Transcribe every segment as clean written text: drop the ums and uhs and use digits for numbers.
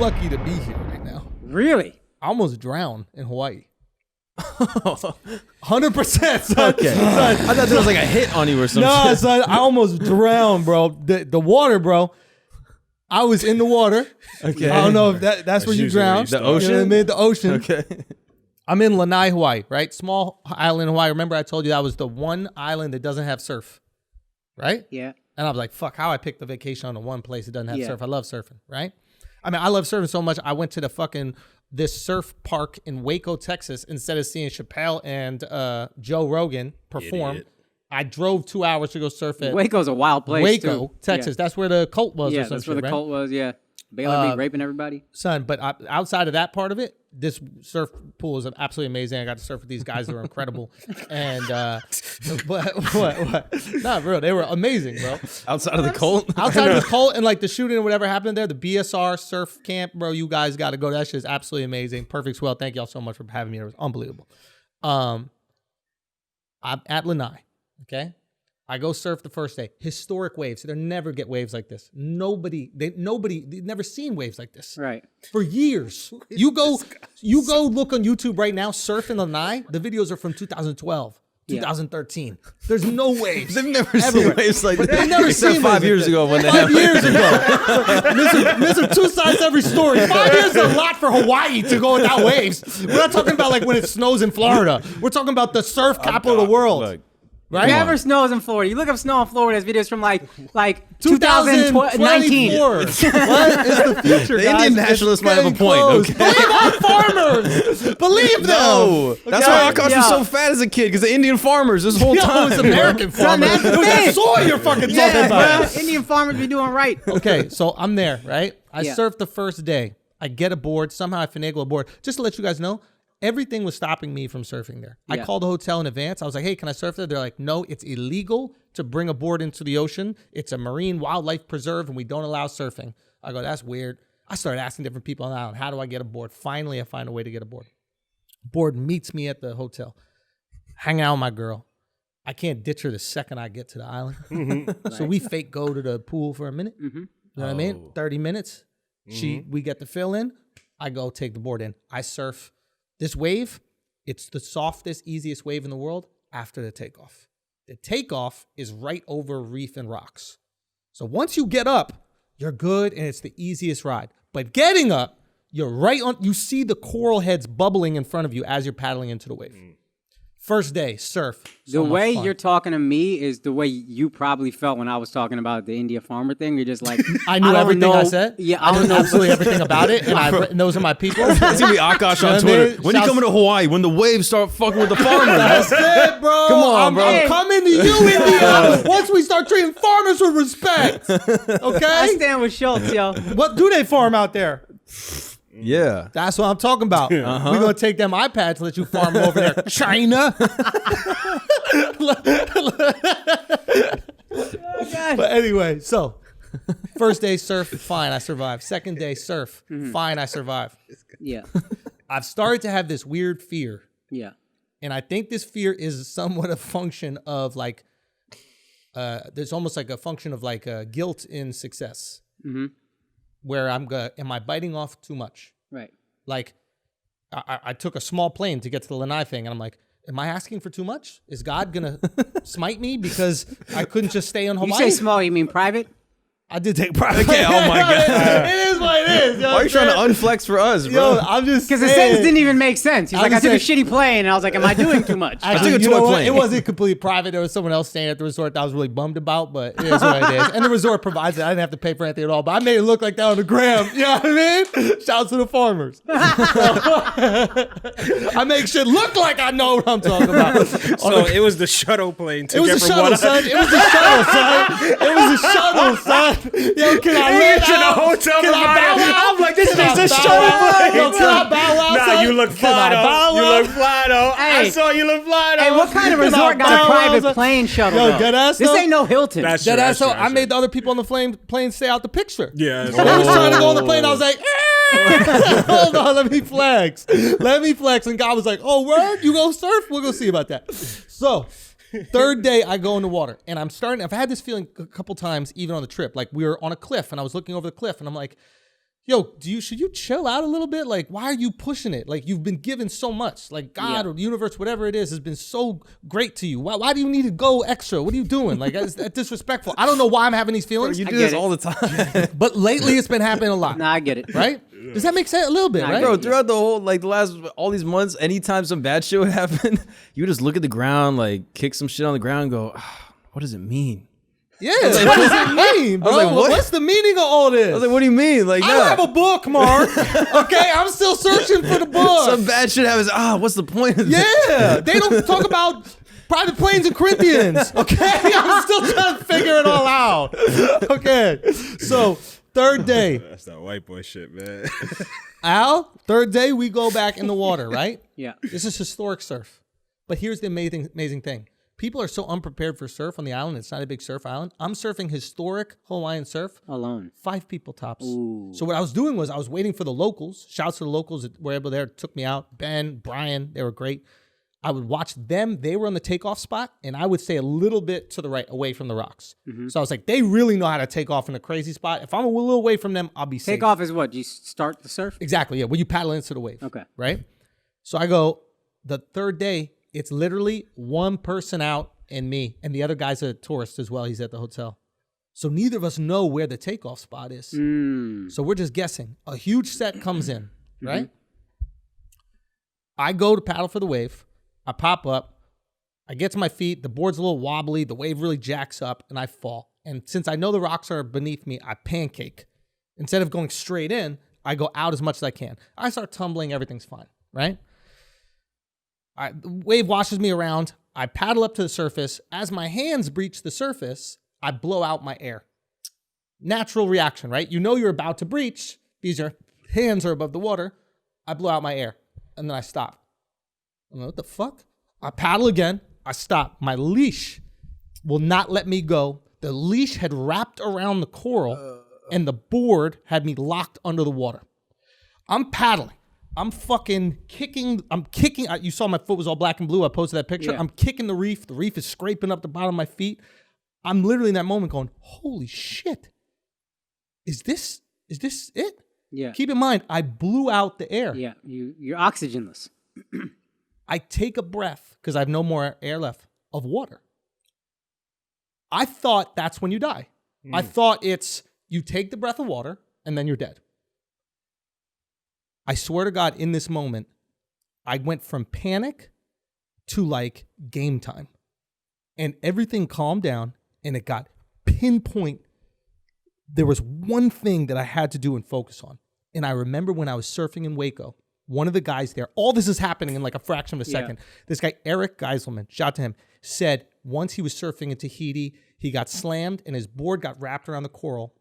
lucky to be here right now. Really? I almost drowned in Hawaii. 100%. Son. Okay. Son. I thought there was like a hit on you or something. No, son, I almost drowned, bro. The water, bro. I was in the water. Okay. I don't know if that's where you drown. The ocean? You know what I mean? The ocean. Okay. I'm in Lanai, Hawaii, right? Small island in Hawaii. Remember I told you that was the one island that doesn't have surf, right? Yeah. And I was like, fuck, how I picked the vacation on the one place that doesn't have Yeah. surf. I love surfing, right? I mean, I love surfing so much. I went to this surf park in Waco, Texas, instead of seeing Chappelle and Joe Rogan perform. Idiot. I drove 2 hours to go surf at Waco's a wild place. Waco, too. Texas. That's where the cult was. Yeah, or some that's where shit, the right? cult was. Yeah. Baylor be raping everybody. Son, but outside of that part of it, this surf pool is absolutely amazing. I got to surf with these guys that were incredible. And what? Not real. They were amazing, bro. Outside of the cult? Outside of the cult and like the shooting and whatever happened there, the BSR surf camp, bro, you guys got to go. That shit is absolutely amazing. Perfect swell. Thank y'all so much for having me. It was unbelievable. I'm at Lanai, okay? I go surf the first day. Historic waves. They never get waves like this. They've never seen waves like this. Right. For years. You go look on YouTube right now, surf in Lanai. The videos are from 2012, 2013. There's no waves. They've never seen waves like that. They've never Except seen 5 waves years like ago that. when they 5 happened. years ago. There's two sides to every story. 5 years is a lot for Hawaii to go without waves. We're not talking about like when it snows in Florida. We're talking about the surf capital of the world. Look, right? Never snows in Florida. You look up snow in Florida, there's videos from like 2019. What is the future, The guys? Indian nationalists might have a Getting point, close. okay? Believe our farmers. Believe them. No. That's why Akaash Yeah. was so fat as a kid, because the Indian farmers this whole Yo, time. it's American farmers. that's the It was thing. the soil you're fucking talking Yeah, about. bro. Indian farmers be doing right. Okay, so I'm there, right? I Yeah. surfed the first day. I get aboard. Somehow I finagle aboard. Just to let you guys know, everything was stopping me from surfing there. I Yeah. called the hotel in advance. I was like, hey, can I surf there? They're like, no, it's illegal to bring a board into the ocean. It's a marine wildlife preserve and we don't allow surfing. I go, that's weird. I started asking different people on the island, how do I get aboard? Finally, I find a way to get aboard. Board meets me at the hotel. Hang out with my girl. I can't ditch her the second I get to the island. So we fake go to the pool for a minute. You know what I mean? 30 minutes. We get the fill in. I go take the board in. I surf. This wave, it's the softest, easiest wave in the world after the takeoff. The takeoff is right over reef and rocks. So once you get up, you're good and it's the easiest ride. But getting up, you're right on, you see the coral heads bubbling in front of you as you're paddling into the wave. First day, surf. The way you're talking to me is the way you probably felt when I was talking about the India farmer thing. You're just like, I knew don't everything I know- said. Yeah, I knew absolutely everything about it, and those are my people. It's gonna be Akaash on You know what I Twitter. mean? When you Shouts- coming to Hawaii, when the waves start fucking with the farmers. That's it, bro. Come on, I'm, bro. I'm coming to you, India. Once we start treating farmers with respect, I okay? stand with Schulz, yo. What do they farm out there? Yeah. That's what I'm talking about. We're gonna take them iPads and let you farm over there, China. But anyway, so first day surf, fine, I survive. Second day surf, fine, I survive. Yeah, I've started to have this weird fear, yeah. and I think this fear is somewhat a function of like, there's almost like a function of like guilt in success, where am I biting off too much? Right. Like, I took a small plane to get to the Lanai thing, and I'm like, am I asking for too much? Is God gonna smite me because I couldn't just stay on Hawaii? You say small, you mean private? I did take private. Okay, oh my God. It is what it is. Why are you trying to unflex for us, bro? Yo, I'm just Because the saying. sentence didn't even make sense. He's I like, I was took a saying- shitty plane, and I was like, am I doing too much? Actually, took a you toy know what? plane. It wasn't completely private. There was someone else staying at the resort that I was really bummed about, but it is what it is. And the resort provides it. I didn't have to pay for anything at all, but I made it look like that on the gram. You know what I mean? Shouts to the farmers. I make shit look like I know what I'm talking about. So it was the shuttle plane. It was a shuttle, son. It was a shuttle, son. It was a shuttle, son. Yo, can I let in a out? hotel Can I bow provider. out? I'm like, this Can I is a bow shuttle out? plane. Yo, can I bow out, Nah, son? you look Can fly I bow though. You out? look fly though. I Hey. saw you look fly though. Hey, what kind of Can I resort got bow a private out? plane shuttle? Yo, though? dead ass, This though? ain't no Hilton. That's Dead true, ass, that's so true, I that's made the true. other people on the plane stay out the picture. Yeah. When they was trying to go on the plane, I was like, hold on, let me flex. Let me flex. And God was like, oh, word? You go surf? We'll go see about that. So, third day, I go in the water. And I've had this feeling a couple times, even on the trip. Like, we were on a cliff, and I was looking over the cliff, and I'm like, yo, should you chill out a little bit? Like, why are you pushing it? Like, you've been given so much. Like, God or the universe, whatever it is, has been so great to you. Why do you need to go extra? What are you doing? Like, that's disrespectful. I don't know why I'm having these feelings. You do this all the time. But lately, it's been happening a lot. Nah, I get it. Right? Does that make sense? A little bit, right? Bro, throughout the whole, like, the last, all these months, anytime some bad shit would happen, you just look at the ground, like, kick some shit on the ground and go, what does it mean? Yeah, what does it mean, bro? like, what? What's the meaning of all this? I was like, what do you mean? Like, I don't have a book, Mark. Okay, I'm still searching for the book. some bad shit happens. What's the point of this? Yeah, they don't talk about private planes and Corinthians. Okay, I'm still trying to figure it all out. Okay, so third day, That's that white boy shit, man. Al. Third day, we go back in the water. Right? Yeah. This is historic surf. But here's the amazing thing. People are so unprepared for surf on the island. It's not a big surf island. I'm surfing historic Hawaiian surf. Alone. 5 people tops. Ooh. So what I was doing was I was waiting for the locals. Shouts to the locals that were able there, took me out. Ben, Brian, they were great. I would watch them. They were on the takeoff spot, and I would stay a little bit to the right, away from the rocks. So I was like, they really know how to take off in a crazy spot. If I'm a little away from them, I'll be safe. Take off is what? You start the surf? Exactly, yeah. When you paddle into the wave. Okay. Right? So I go, the third day, it's literally one person out and me, and the other guy's a tourist as well. He's at the hotel. So neither of us know where the takeoff spot is. So we're just guessing. A huge set comes in, right? I go to paddle for the wave. I pop up. I get to my feet. The board's a little wobbly. The wave really jacks up, and I fall. And since I know the rocks are beneath me, I pancake. Instead of going straight in, I go out as much as I can. I start tumbling. Everything's fine, right? The wave washes me around. I paddle up to the surface. As my hands breach the surface, I blow out my air. Natural reaction, right? You know you're about to breach. Hands are above the water. I blow out my air, and then I stop. I'm like, what the fuck? I paddle again. I stop. My leash will not let me go. The leash had wrapped around the coral, and the board had me locked under the water. I'm paddling. I'm fucking kicking. I'm kicking. You saw my foot was all black and blue. I posted that picture. Yeah. I'm kicking the reef. The reef is scraping up the bottom of my feet. I'm literally in that moment going, holy shit. Is this it? Yeah. Keep in mind, I blew out the air. Yeah. You're oxygenless. I take a breath, because I have no more air left, of water. I thought that's when you die. I thought it's you take the breath of water and then you're dead. I swear to God, in this moment, I went from panic to like game time. And everything calmed down and it got pinpoint. There was one thing that I had to do and focus on. And I remember when I was surfing in Waco, one of the guys there, all this is happening in like a fraction of a second. This guy, Eric Geiselman, shout out to him, said once he was surfing in Tahiti, he got slammed and his board got wrapped around the coral.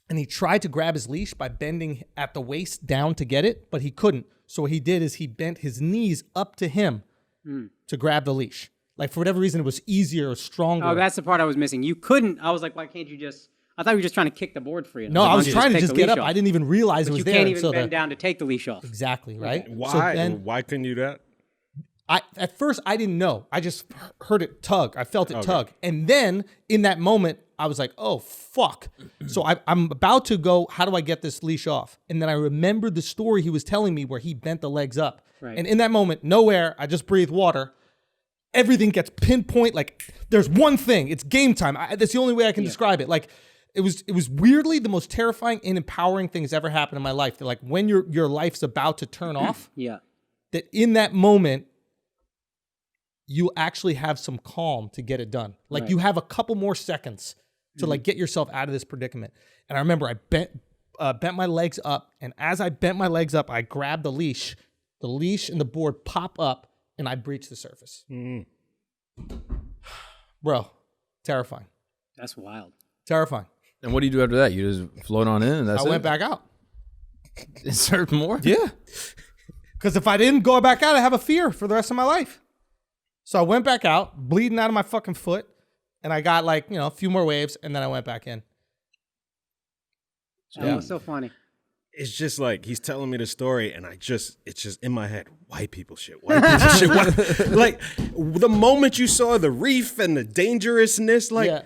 And he tried to grab his leash by bending at the waist down to get it, but he couldn't. So what he did is he bent his knees up to him to grab the leash. Like for whatever reason, it was easier or stronger. Oh, that's the part I was missing. You couldn't. I was like, why can't you just... I thought you were just trying to kick the board free. No, I was trying to just get up. Off. I didn't even realize But it was you there. can't even bend down to take the leash off. Exactly, right? Why? Why couldn't you do that? At first, I didn't know. I just heard it tug. I felt it tug. And then in that moment, I was like, oh, fuck. So I'm about to go, how do I get this leash off? And then I remembered the story he was telling me where he bent the legs up. Right. And in that moment, no air, I just breathed water. Everything gets pinpoint. Like there's one thing. It's game time. That's the only way I can describe it. Like it was weirdly the most terrifying and empowering thing that's ever happened in my life. That like when your life's about to turn off, that in that moment, you actually have some calm to get it done. Like you have a couple more seconds to like get yourself out of this predicament. And I remember I bent my legs up, and as I bent my legs up, I grabbed the leash. The leash and the board pop up, and I breached the surface. Bro, terrifying. That's wild. Terrifying. And what do you do after that? You just float on in and that's I went back out. And surf more? Yeah. Because if I didn't go back out, I have a fear for the rest of my life. So I went back out, bleeding out of my fucking foot, and I got like, a few more waves, and then I went back in. That was so funny. It's just like he's telling me the story, and it's just in my head. White people shit. White people shit. Like the moment you saw the reef and the dangerousness, like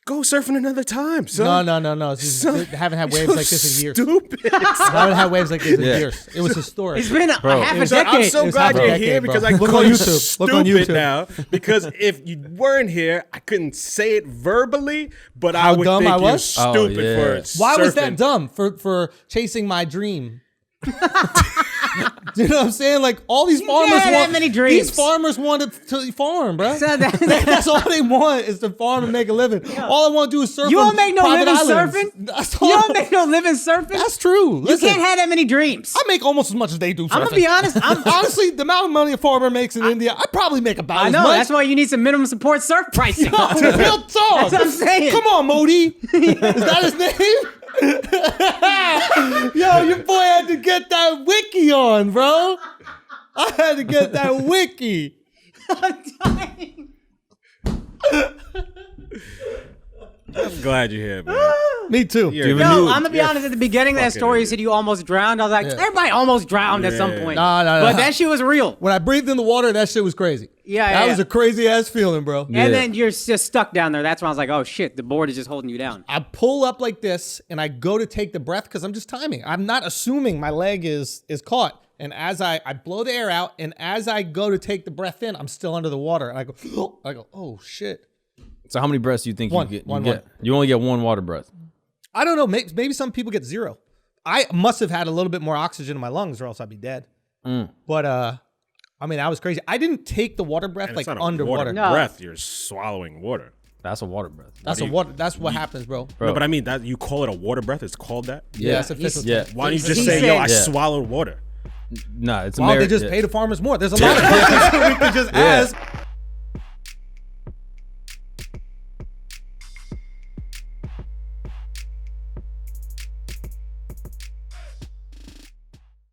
Go surfing another time, son. No. It's just, I haven't had waves like this in years. Stupid. I haven't had waves like this in years. It was historic. It's been a half a So decade. I'm so glad you're here because I Look call on you YouTube. Look stupid on YouTube. now. Because if you weren't here, I couldn't say it verbally, but I How would dumb think I you're was? stupid for it. Why was that surfing. dumb? For chasing my dream. You know what I'm saying? Like all these farmers had that want many dreams. These farmers wanted to farm, bro. So that- That's all they want is to farm and make a living. All I want to do is surf. You on don't make no private living islands. surfing? That's You all. don't make no living surfing? That's true. You Listen, can't have that many dreams. I make almost as much as they do. I'm surfing. gonna be honest. Honestly, the amount of money a farmer makes in India, I probably make about I as know. much. That's why you need some minimum support surf pricing. Real talk. That's what I'm saying. Come on, Modi. Is that his name? Yo, your boy had to get that wiki on, bro. I had to get that wiki. I'm dying. I'm glad you're here, man. Me too. You're- No, I'm gonna be you're honest. At the beginning of that fucking story, you idiot. said you almost drowned. I was like, everybody almost drowned at some Yeah. point. No. But that shit was real. When I breathed in the water, that shit was crazy. That was a crazy ass feeling, bro. And then you're just stuck down there. That's when I was like, oh shit, the board is just holding you down. I pull up like this and I go to take the breath because I'm just timing. I'm not assuming my leg is caught. And as I blow the air out, and as I go to take the breath in, I'm still under the water. And I go, oh shit. So how many breaths do you think One. you get? One. You only get one water breath. I don't know. Maybe some people get 0. I must have had a little bit more oxygen in my lungs, or else I'd be dead. But I mean, that was crazy. I didn't take the water breath And like it's not a underwater. water No. breath. You're swallowing water. That's a water breath. That's a water. That's what happens, bro. No, but I mean that you call it a water breath. It's called that. Yeah, that's official. Yeah. Why don't you just He say, said- "Yo, I Yeah. swallowed water"? Nah, it's Why don't they Ameri- just yeah. pay the farmers more? There's a lot of questions we could just ask.